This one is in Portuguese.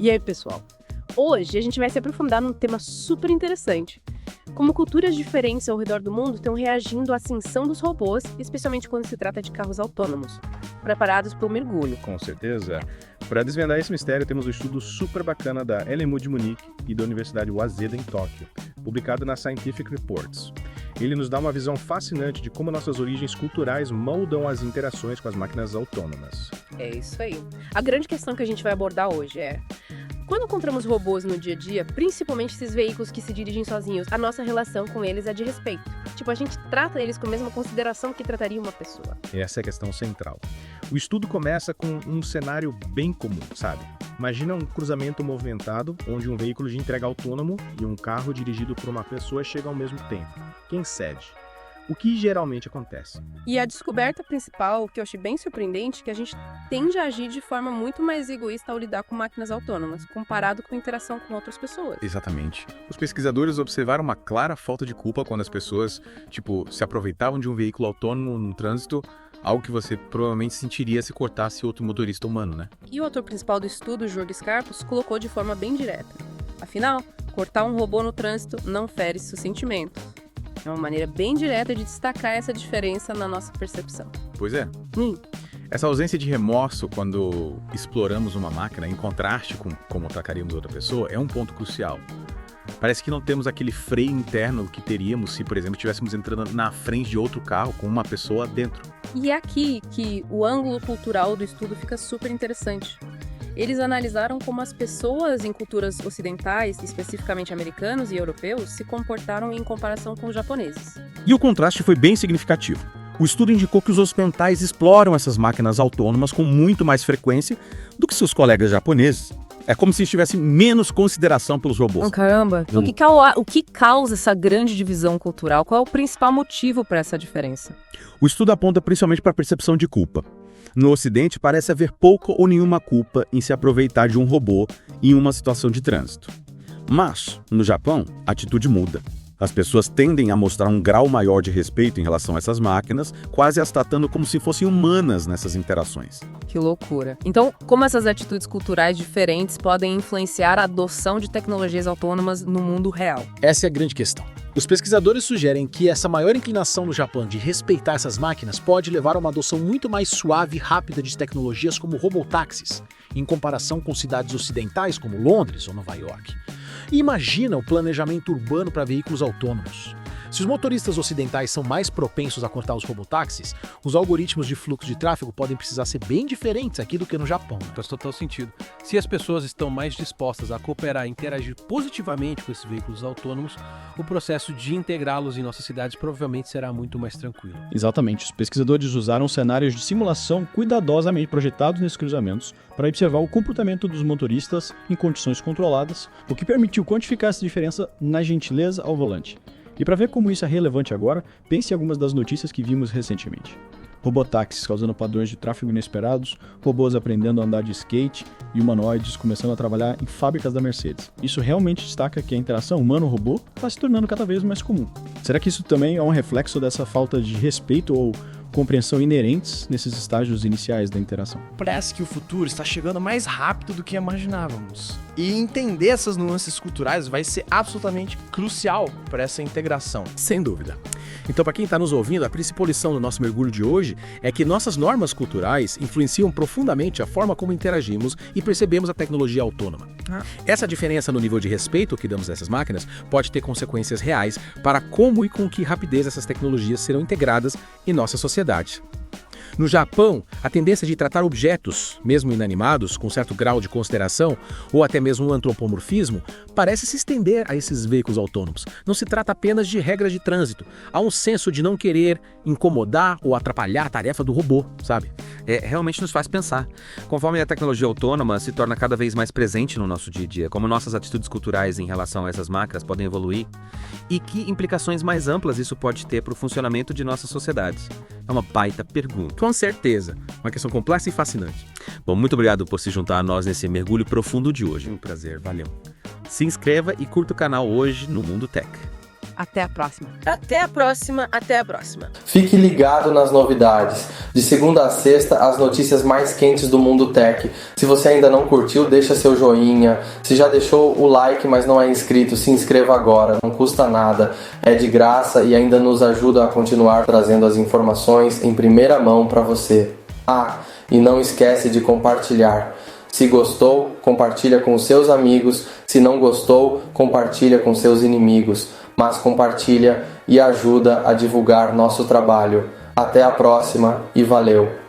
E aí, pessoal? Hoje a gente vai se aprofundar num tema super interessante. Como culturas diferentes ao redor do mundo estão reagindo à ascensão dos robôs, especialmente quando se trata de carros autônomos, preparados para o mergulho. Com certeza. Para desvendar esse mistério, temos um estudo super bacana da LMU de Munique e da Universidade Waseda em Tóquio, publicado na Scientific Reports. Ele nos dá uma visão fascinante de como nossas origens culturais moldam as interações com as máquinas autônomas. É isso aí. A grande questão que a gente vai abordar hoje é: quando encontramos robôs no dia a dia, principalmente esses veículos que se dirigem sozinhos, a nossa relação com eles é de respeito. Tipo, a gente trata eles com a mesma consideração que trataria uma pessoa. Essa é a questão central. O estudo começa com um cenário bem comum, sabe? Imagina um cruzamento movimentado, onde um veículo de entrega autônomo e um carro dirigido por uma pessoa chegam ao mesmo tempo. Quem cede? O que geralmente acontece? E a descoberta principal, que eu achei bem surpreendente, é que a gente tende a agir de forma muito mais egoísta ao lidar com máquinas autônomas, comparado com a interação com outras pessoas. Exatamente. Os pesquisadores observaram uma clara falta de culpa quando as pessoas, se aproveitavam de um veículo autônomo no trânsito, algo que você provavelmente sentiria se cortasse outro motorista humano, né? E o autor principal do estudo, Jörg Scarpus, colocou de forma bem direta. Afinal, cortar um robô no trânsito não fere seus sentimentos. É uma maneira bem direta de destacar essa diferença na nossa percepção. Pois é. Essa ausência de remorso quando exploramos uma máquina, em contraste com como trataríamos outra pessoa, é um ponto crucial. Parece que não temos aquele freio interno que teríamos se, por exemplo, estivéssemos entrando na frente de outro carro com uma pessoa dentro. E é aqui que o ângulo cultural do estudo fica super interessante. Eles analisaram como as pessoas em culturas ocidentais, especificamente americanos e europeus, se comportaram em comparação com os japoneses. E o contraste foi bem significativo. O estudo indicou que os ocidentais exploram essas máquinas autônomas com muito mais frequência do que seus colegas japoneses. É como se tivesse menos consideração pelos robôs. Caramba! O que causa essa grande divisão cultural? Qual é o principal motivo para essa diferença? O estudo aponta principalmente para a percepção de culpa. No Ocidente, parece haver pouca ou nenhuma culpa em se aproveitar de um robô em uma situação de trânsito. Mas, no Japão, a atitude muda. As pessoas tendem a mostrar um grau maior de respeito em relação a essas máquinas, quase as tratando como se fossem humanas nessas interações. Que loucura. Então, como essas atitudes culturais diferentes podem influenciar a adoção de tecnologias autônomas no mundo real? Essa é a grande questão. Os pesquisadores sugerem que essa maior inclinação no Japão de respeitar essas máquinas pode levar a uma adoção muito mais suave e rápida de tecnologias como robotáxis, em comparação com cidades ocidentais como Londres ou Nova York. E imagina o planejamento urbano para veículos autônomos. Se os motoristas ocidentais são mais propensos a cortar os robotáxis, os algoritmos de fluxo de tráfego podem precisar ser bem diferentes aqui do que no Japão. Faz total sentido. Se as pessoas estão mais dispostas a cooperar e interagir positivamente com esses veículos autônomos, o processo de integrá-los em nossas cidades provavelmente será muito mais tranquilo. Exatamente. Os pesquisadores usaram cenários de simulação cuidadosamente projetados nesses cruzamentos para observar o comportamento dos motoristas em condições controladas, o que permitiu quantificar essa diferença na gentileza ao volante. E para ver como isso é relevante agora, pense em algumas das notícias que vimos recentemente. Robotáxis causando padrões de tráfego inesperados, robôs aprendendo a andar de skate e humanoides começando a trabalhar em fábricas da Mercedes. Isso realmente destaca que a interação humano-robô está se tornando cada vez mais comum. Será que isso também é um reflexo dessa falta de respeito ou compreensão inerentes nesses estágios iniciais da interação? Parece que o futuro está chegando mais rápido do que imaginávamos. E entender essas nuances culturais vai ser absolutamente crucial para essa integração. Sem dúvida. Então, para quem está nos ouvindo, a principal lição do nosso mergulho de hoje é que nossas normas culturais influenciam profundamente a forma como interagimos e percebemos a tecnologia autônoma. Essa diferença no nível de respeito que damos a essas máquinas pode ter consequências reais para como e com que rapidez essas tecnologias serão integradas em nossa sociedade. No Japão, a tendência de tratar objetos, mesmo inanimados, com certo grau de consideração, ou até mesmo um antropomorfismo, parece se estender a esses veículos autônomos. Não se trata apenas de regras de trânsito. Há um senso de não querer incomodar ou atrapalhar a tarefa do robô, sabe? Realmente nos faz pensar. Conforme a tecnologia autônoma se torna cada vez mais presente no nosso dia a dia, como nossas atitudes culturais em relação a essas máquinas podem evoluir, e que implicações mais amplas isso pode ter para o funcionamento de nossas sociedades? É uma baita pergunta. Com certeza. Uma questão complexa e fascinante. Bom, muito obrigado por se juntar a nós nesse mergulho profundo de hoje. Um prazer, valeu. Se inscreva e curta o canal Hoje no Mundo Tech. Até a próxima. Até a próxima, até a próxima. Fique ligado nas novidades. De segunda a sexta, as notícias mais quentes do mundo tech. Se você ainda não curtiu, deixa seu joinha. Se já deixou o like, mas não é inscrito, se inscreva agora. Não custa nada, é de graça e ainda nos ajuda a continuar trazendo as informações em primeira mão para você. E não esquece de compartilhar. Se gostou, compartilha com os seus amigos. Se não gostou, compartilha com seus inimigos. Mas compartilha e ajuda a divulgar nosso trabalho. Até a próxima e valeu!